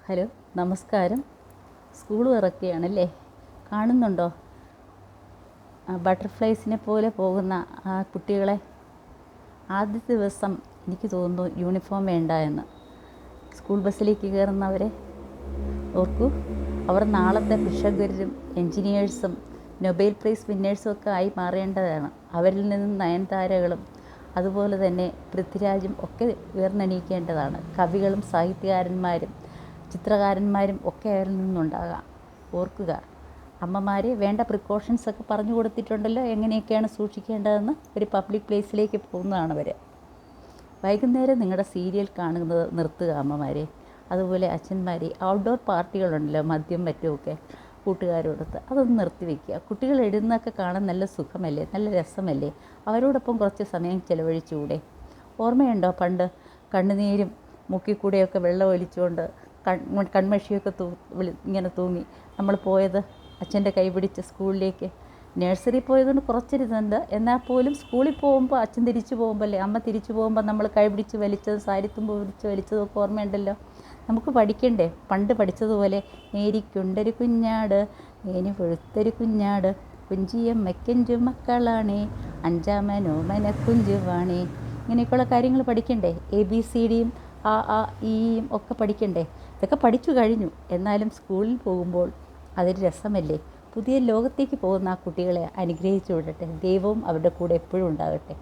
Hello, നമസ്കാരം. School തുറക്കുകയാണല്ലേ? കാണുന്നുണ്ടോ ബട്ടർഫ്ലൈസിനെ പോലെ പോകുന്ന ആ കുട്ടികളെ? ആദ്യത്തെ ദിവസം എനിക്ക് തോന്നുന്നു യൂണിഫോം വേണ്ട എന്ന്. സ്കൂൾ ബസ്സിലേക്ക് കയറുന്നവരെ ഓർക്കൂ, അവർ നാളത്തെ കൃഷകരും എൻജിനീയേഴ്സും നൊബേൽ പ്രൈസ് വിന്നേഴ്സും ഒക്കെ ആയി മാറേണ്ടതാണ്. അവരിൽ നിന്നും നയൻതാരകളും അതുപോലെ തന്നെ പൃഥ്വിരാജും ഒക്കെ ഉയർന്നെണീക്കേണ്ടതാണ്. കവികളും സാഹിത്യകാരന്മാരും ചിത്രകാരന്മാരും ഒക്കെ അവരിൽ നിന്നുണ്ടാകാം. ഓർക്കുക, അമ്മമാരെ വേണ്ട പ്രിക്കോഷൻസൊക്കെ പറഞ്ഞു കൊടുത്തിട്ടുണ്ടല്ലോ, എങ്ങനെയൊക്കെയാണ് സൂക്ഷിക്കേണ്ടതെന്ന്. ഒരു പബ്ലിക് പ്ലേസിലേക്ക് പോകുന്നതാണ് അവർ. വൈകുന്നേരം നിങ്ങളുടെ സീരിയൽ കാണുന്നത് നിർത്തുക അമ്മമാരെ. അതുപോലെ അച്ഛന്മാരെ, ഔട്ട്ഡോർ പാർട്ടികളുണ്ടല്ലോ, മദ്യം മറ്റുമൊക്കെ കൂട്ടുകാരോടൊത്ത്, അതൊന്ന് നിർത്തിവെക്കുക. കുട്ടികൾ എഴുതുന്നതൊക്കെ കാണാൻ നല്ല സുഖമല്ലേ, നല്ല രസമല്ലേ? അവരോടൊപ്പം കുറച്ച് സമയം ചിലവഴിച്ചുകൂടെ? ഓർമ്മയുണ്ടോ പണ്ട് കണ്ണുനീരും മുക്കിക്കൂടെയൊക്കെ വെള്ളം ഒലിച്ചുകൊണ്ട് കൺമഷിയൊക്കെ ഇങ്ങനെ തൂങ്ങി നമ്മൾ പോയത്? അച്ഛൻ്റെ കൈ പിടിച്ച് സ്കൂളിലേക്ക് നഴ്സറി പോയതുകൊണ്ട് കുറച്ചൊരിതുണ്ട്. എന്നാൽ പോലും സ്കൂളിൽ പോകുമ്പോൾ അച്ഛൻ തിരിച്ചു പോകുമ്പോൾ അല്ലേ, അമ്മ തിരിച്ചു പോകുമ്പോൾ നമ്മൾ കൈ പിടിച്ച് വലിച്ചതും സാരിത്തുമ്പ് പിടിച്ച് വലിച്ചതൊക്കെ ഓർമ്മയുണ്ടല്ലോ. നമുക്ക് പഠിക്കണ്ടേ? പണ്ട് പഠിച്ചതുപോലെ നേരിക്കൊണ്ടൊരു കുഞ്ഞാട്, നേനി പൊഴുത്തൊരു കുഞ്ഞാട്, കുഞ്ചിയമ്മയ്ക്കഞ്ചു മക്കളാണേ, അഞ്ചാമനോമന കുഞ്ചുവാണേ. ഇങ്ങനെയൊക്കെയുള്ള കാര്യങ്ങൾ പഠിക്കണ്ടേ? ABCDയും ഈയും ഒക്കെ പഠിക്കണ്ടേ? ഇതൊക്കെ പഠിച്ചു കഴിഞ്ഞു. എന്നാലും സ്കൂളിൽ പോകുമ്പോൾ അതൊരു രസമല്ലേ? പുതിയ ലോകത്തേക്ക് പോകുന്ന ആ കുട്ടികളെ അനുഗ്രഹിച്ചു വിടട്ടെ. ദൈവവും അവരുടെ കൂടെ എപ്പോഴും ഉണ്ടാകട്ടെ.